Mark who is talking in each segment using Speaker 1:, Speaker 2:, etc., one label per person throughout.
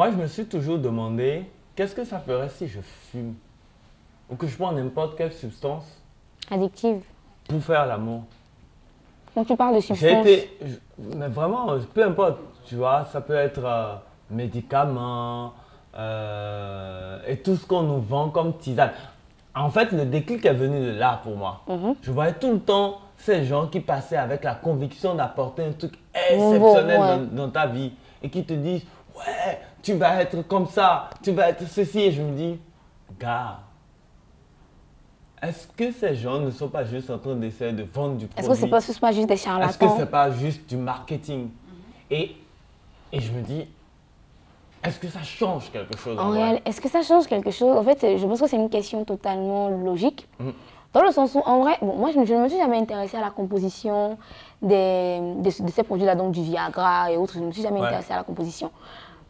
Speaker 1: Moi, je me suis toujours demandé, qu'est-ce que ça ferait si je fume ou que je prends n'importe quelle substance
Speaker 2: Addictive.
Speaker 1: pour faire l'amour?
Speaker 2: Quand tu parles de
Speaker 1: J'ai
Speaker 2: substance,
Speaker 1: été, mais vraiment, peu importe, tu vois, ça peut être médicaments et tout ce qu'on nous vend comme tisane. En fait, le déclic est venu de là pour moi. Je voyais tout le temps ces gens qui passaient avec la conviction d'apporter un truc exceptionnel
Speaker 2: ouais.
Speaker 1: dans ta vie et qui te disent, ouais, tu vas être comme ça, tu vas être ceci. Et je me dis, gars, est-ce que ces gens ne sont pas juste en train d'essayer de vendre du produit?
Speaker 2: est-ce que c'est pas juste des charlatans?
Speaker 1: Est-ce que ce n'est pas juste du marketing? Et je me dis, est-ce que ça change quelque chose
Speaker 2: En
Speaker 1: vrai?
Speaker 2: réel, est-ce que ça change quelque chose? En fait, je pense que c'est une question totalement logique. Dans le sens où, en vrai, bon, moi, je ne me suis jamais intéressée à la composition de ces produits-là, donc du Viagra et autres. Je ne me suis jamais intéressée à la composition.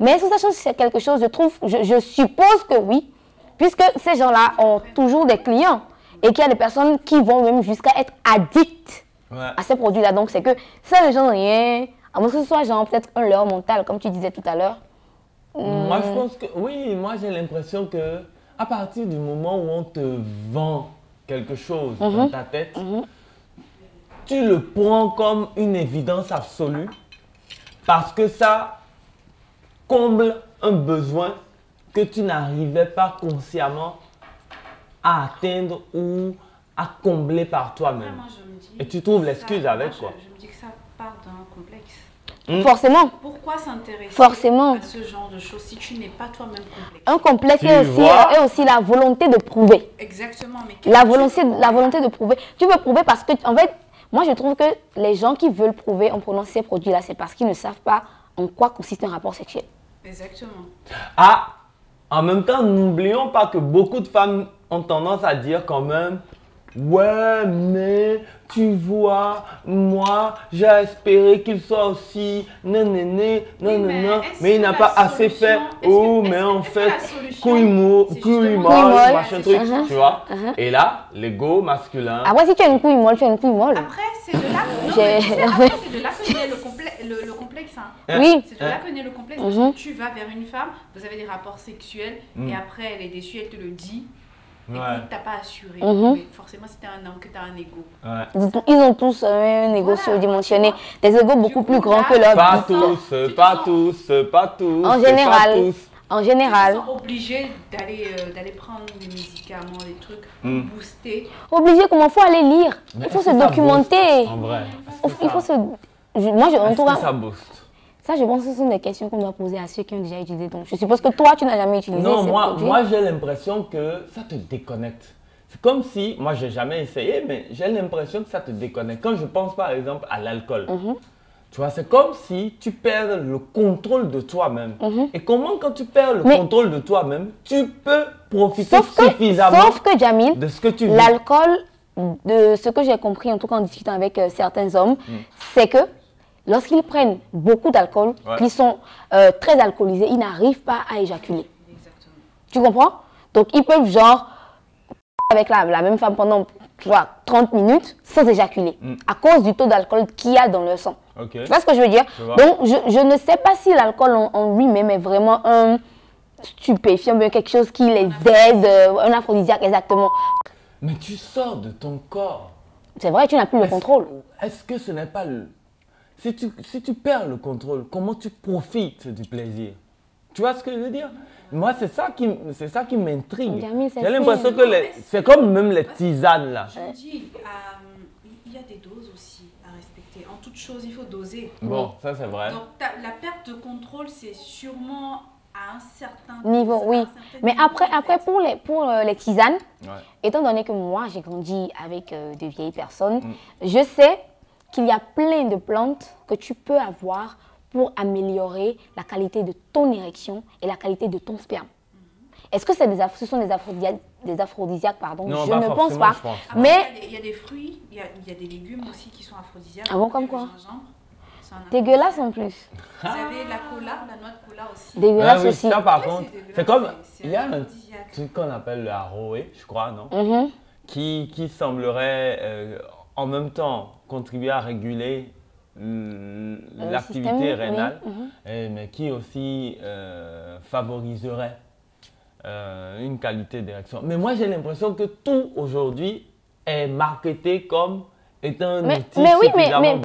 Speaker 2: Mais est-ce que ça change quelque chose? Je suppose que oui, puisque ces gens-là ont toujours des clients et qu'il y a des personnes qui vont même jusqu'à être addictes à ces produits-là. Donc, c'est que ça ne change rien, à moins que ce soit genre peut-être un leurre mental, comme tu disais tout à l'heure.
Speaker 1: Moi, je pense que, oui, moi j'ai l'impression que à partir du moment où on te vend quelque chose dans ta tête, tu le prends comme une évidence absolue parce que ça comble un besoin que tu n'arrivais pas consciemment à atteindre ou à combler par toi-même. Et tu trouves l'excuse avec quoi.
Speaker 3: Je me dis que ça part d'un complexe.
Speaker 2: Forcément.
Speaker 3: Pourquoi s'intéresser
Speaker 2: Forcément.
Speaker 3: à ce genre de choses si tu n'es pas toi-même complexe?
Speaker 2: Un complexe
Speaker 1: Tu
Speaker 2: est aussi la volonté de prouver.
Speaker 3: Exactement. Mais
Speaker 2: La volonté de prouver. Tu veux prouver parce que, en fait, moi je trouve que les gens qui veulent prouver en prenant ces produits-là, c'est parce qu'ils ne savent pas en quoi consiste un rapport sexuel.
Speaker 3: Exactement.
Speaker 1: Ah, en même temps, n'oublions pas que beaucoup de femmes ont tendance à dire quand même, ouais, mais tu vois, moi, j'ai espéré qu'il soit aussi nanana, nanana, mais il n'a pas assez fait. Oh, mais en fait, couille molle, machin truc, tu vois. Et là, l'ego masculin.
Speaker 2: Après, si tu as une couille molle, tu as une couille molle.
Speaker 3: Après, c'est de là, c'est de là que naît le complexe. Hein.
Speaker 2: Oui.
Speaker 3: C'est de là que naît le complexe. Parce que tu vas vers une femme, vous avez des rapports sexuels, et après, elle est déçue, elle te le dit. Et puis, t'as pas assuré. Mais forcément, si t'es un homme, que t'as un ego.
Speaker 2: Ils ont tous un ego surdimensionné. Des égos beaucoup plus grands que l'autre.
Speaker 1: Pas tous.
Speaker 2: En général. En général.
Speaker 3: Ils sont obligés d'aller prendre des médicaments, des trucs pour booster.
Speaker 2: Obligé, comment il faut aller lire.
Speaker 1: Mais
Speaker 2: il faut se documenter.
Speaker 1: En vrai.
Speaker 2: Il faut se... Moi,
Speaker 1: Est-ce que ça booste?
Speaker 2: Ça, je pense que ce sont des questions qu'on doit poser à ceux qui ont déjà utilisé. Donc, je suppose que toi, tu n'as jamais utilisé
Speaker 1: Non,
Speaker 2: ces produits.
Speaker 1: moi j'ai l'impression que ça te déconnecte. C'est comme si, moi, j'ai jamais essayé, mais j'ai l'impression que ça te déconnecte. Quand je pense par exemple à l'alcool, tu vois, c'est comme si tu perds le contrôle de toi-même. Et comment, quand tu perds le contrôle de toi-même, tu peux profiter suffisamment
Speaker 2: Jamil,
Speaker 1: de ce que tu vis.
Speaker 2: L'alcool, de ce que j'ai compris, en tout cas en discutant avec certains hommes, c'est que lorsqu'ils prennent beaucoup d'alcool, qu'ils sont très alcoolisés, ils n'arrivent pas à éjaculer.
Speaker 3: Exactement.
Speaker 2: Tu comprends? Donc, ils peuvent genre avec la même femme pendant 30 minutes sans éjaculer à cause du taux d'alcool qu'il y a dans leur sang. Tu vois ce que je veux dire? Donc, je ne sais pas si l'alcool en lui-même est vraiment un stupéfiant, bien quelque chose qui les aide, un aphrodisiaque exactement.
Speaker 1: Mais tu sors de ton corps.
Speaker 2: C'est vrai, tu n'as plus le contrôle.
Speaker 1: Est-ce que ce n'est pas le... Si tu perds le contrôle, comment tu profites du plaisir? Tu vois ce que je veux dire? Moi, c'est ça qui m'intrigue. J'ai l'impression que c'est comme même les tisanes là.
Speaker 3: Je dis, il y a des doses aussi à respecter. En toute chose, il faut doser.
Speaker 1: Bon, ça c'est vrai.
Speaker 3: Donc, la perte de contrôle, c'est sûrement à un certain
Speaker 2: niveau, oui. Mais après, pour les tisanes,
Speaker 1: Ouais.
Speaker 2: étant donné que moi, j'ai grandi avec de vieilles personnes, je sais qu'il y a plein de plantes que tu peux avoir pour améliorer la qualité de ton érection et la qualité de ton sperme. Est-ce que ce sont des aphrodisiaques, pardon?
Speaker 1: Non,
Speaker 2: je ne pense pas.
Speaker 1: Je pense.
Speaker 2: Mais
Speaker 3: il y a des fruits, il y a des légumes aussi qui sont aphrodisiaques.
Speaker 2: Ah bon, comme quoi?
Speaker 3: Le gingembre, c'est un
Speaker 2: dégueulasse en plus.
Speaker 3: Vous avez la cola, la noix de cola aussi.
Speaker 2: Dégueulasse
Speaker 1: oui,
Speaker 2: aussi.
Speaker 1: ça par contre,
Speaker 3: c'est dégueulasse,
Speaker 1: c'est comme,
Speaker 3: c'est
Speaker 1: il y a un
Speaker 3: aphrodisiaque.
Speaker 1: truc qu'on appelle le aroé, je crois, non? Qui semblerait en même temps contribuer à réguler l'activité rénale, mais qui aussi favoriserait une qualité d'érection. Mais moi, j'ai l'impression que tout aujourd'hui est marketé comme étant un outil suffisamment...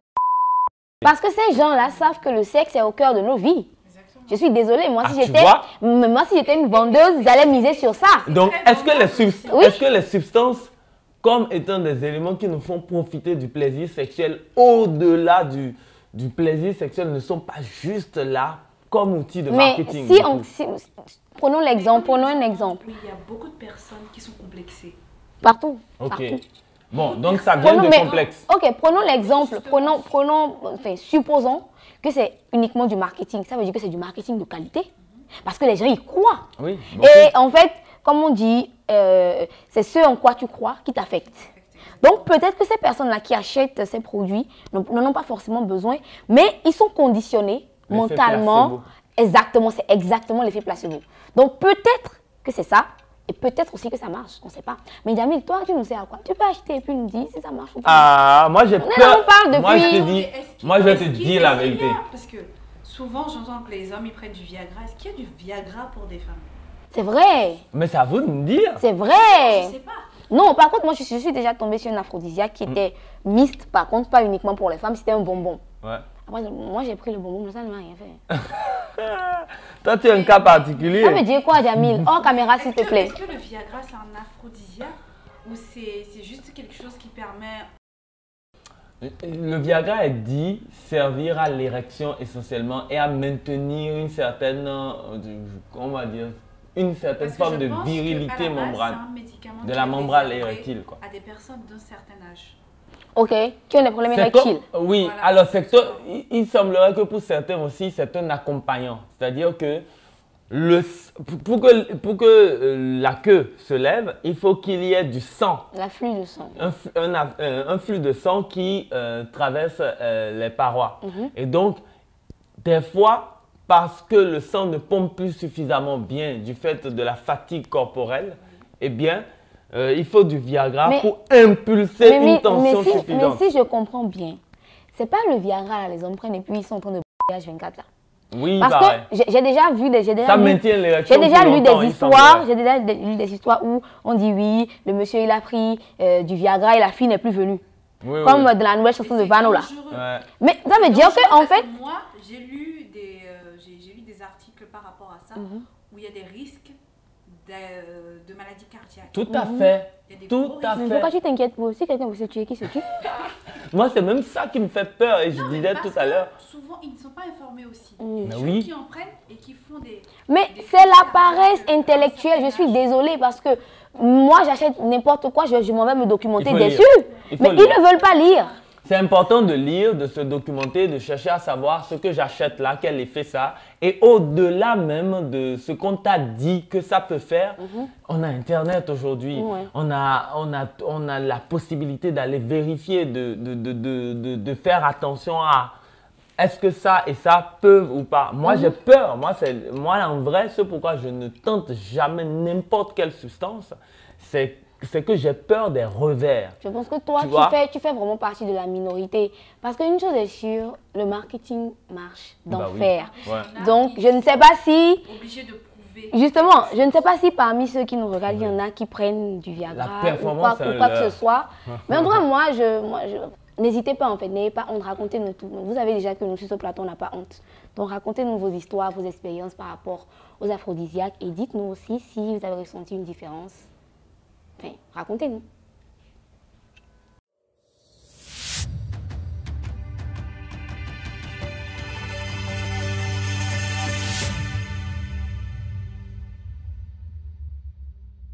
Speaker 2: Parce que ces gens-là savent que le sexe est au cœur de nos vies. Exactement. Je suis désolée, moi si j'étais une vendeuse, j'allais miser sur ça.
Speaker 1: Donc, est-ce que les substances, comme étant des éléments qui nous font profiter du plaisir sexuel, au-delà du plaisir sexuel, ne sont pas juste là comme outil de marketing?
Speaker 2: Prenons l'exemple, prenons un exemple.
Speaker 3: Oui, il y a beaucoup de personnes qui sont complexées.
Speaker 2: Partout.
Speaker 1: Ok.
Speaker 2: Partout.
Speaker 1: Bon, donc ça vient de complexe.
Speaker 2: Ok, prenons l'exemple, supposons que c'est uniquement du marketing. Ça veut dire que c'est du marketing de qualité. Parce que les gens y croient.
Speaker 1: Oui.
Speaker 2: Et en fait, comme on dit, c'est ce en quoi tu crois qui t'affecte. Donc peut-être que ces personnes-là qui achètent ces produits n'en ont pas forcément besoin, mais ils sont conditionnés mentalement. Exactement, c'est exactement l'effet placebo. Donc peut-être que c'est ça. Et peut-être aussi que ça marche, on ne sait pas. Mais Jamil, toi, tu nous sais à quoi? Tu peux acheter et puis nous dire si ça marche ou pas.
Speaker 1: Ah, moi j'ai peur.
Speaker 2: On parle depuis...
Speaker 1: Moi je vais te dire la vérité.
Speaker 3: Parce que souvent j'entends que les hommes ils prennent du Viagra. Est-ce qu'il y a du Viagra pour des femmes?
Speaker 2: C'est vrai.
Speaker 1: Mais c'est à vous de me dire.
Speaker 2: C'est vrai.
Speaker 3: Je sais pas.
Speaker 2: Non, par contre, moi je suis déjà tombée sur un aphrodisiaque qui était mixte, par contre, pas uniquement pour les femmes, c'était un bonbon.
Speaker 1: Ouais.
Speaker 2: Après, moi j'ai pris le bonbon, mais ça ne m'a rien fait.
Speaker 1: Toi, tu es un cas particulier.
Speaker 2: Ça veut dire quoi, Jamil? Hors caméra, s'il te plaît.
Speaker 3: Est-ce que le Viagra, c'est un aphrodisiaque ou c'est juste quelque chose qui permet...
Speaker 1: Le Viagra est dit servir à l'érection essentiellement et à maintenir une certaine, on va dire, une certaine forme de virilité membrane. De la membrane érectile, quoi.
Speaker 3: À des personnes d'un certain âge.
Speaker 2: Ok, qui ont des problèmes érectiles.
Speaker 1: Oui, voilà. Alors il semblerait que pour certains aussi, c'est un accompagnant. C'est-à-dire que pour que la queue se lève, il faut qu'il y ait du sang.
Speaker 2: L'afflux de sang.
Speaker 1: Un flux de sang qui traverse les parois. Et donc, des fois, parce que le sang ne pompe plus suffisamment bien du fait de la fatigue corporelle, eh bien, il faut du Viagra pour impulser une tension suffisante.
Speaker 2: Mais si je comprends bien, c'est pas le Viagra là, les hommes prennent et puis ils sont en train de H24 là.
Speaker 1: Oui,
Speaker 2: parce
Speaker 1: pareil.
Speaker 2: que j'ai déjà vu des histoires où on dit oui, le monsieur il a pris du Viagra et la fille n'est plus venue.
Speaker 1: Oui,
Speaker 2: comme dans la nouvelle chanson de Vanola.
Speaker 1: Ouais.
Speaker 2: Mais ça veut dire que en fait,
Speaker 3: moi j'ai lu des articles par rapport à ça où il y a des risques de maladies cardiaques.
Speaker 1: Tout à fait. Tout à fait.
Speaker 2: Mais pourquoi tu t'inquiètes pour si quelqu'un veut se tuer, qui se tue?
Speaker 1: Moi, c'est même ça qui me fait peur et je disais tout à l'heure.
Speaker 3: Souvent, ils ne sont pas informés aussi.
Speaker 1: Mais
Speaker 3: oui. Qui en prennent et qui font des...
Speaker 2: Mais c'est la paresse intellectuelle. Je suis désolée parce que moi, j'achète n'importe quoi, je m'en vais me documenter dessus. Mais ils ne veulent pas lire.
Speaker 1: C'est important de lire, de se documenter, de chercher à savoir ce que j'achète là, quel effet ça a. Et au-delà même de ce qu'on t'a dit que ça peut faire, on a Internet aujourd'hui. Ouais. On a la possibilité d'aller vérifier, de faire attention à est-ce que ça et ça peuvent ou pas. Moi, j'ai peur. Moi, en vrai, c'est pourquoi je ne tente jamais n'importe quelle substance. C'est que j'ai peur des revers.
Speaker 2: Je pense que toi, tu fais vraiment partie de la minorité. Parce qu'une chose est sûre, le marketing marche d'enfer.
Speaker 1: Oui. Ouais.
Speaker 2: Donc, je ne sais pas si...
Speaker 3: Obligé de prouver.
Speaker 2: Justement, je ne sais pas si parmi ceux qui nous regardent, il y en a qui prennent du Viagra ou quoi que ce soit. Mais en tout cas, moi, n'hésitez pas en fait, n'ayez pas honte, racontez-nous tout. Vous savez déjà que nous, sur ce plateau, on n'a pas honte. Donc, racontez-nous vos histoires, vos expériences par rapport aux aphrodisiaques. Et dites-nous aussi si vous avez ressenti une différence. Enfin, racontez-nous.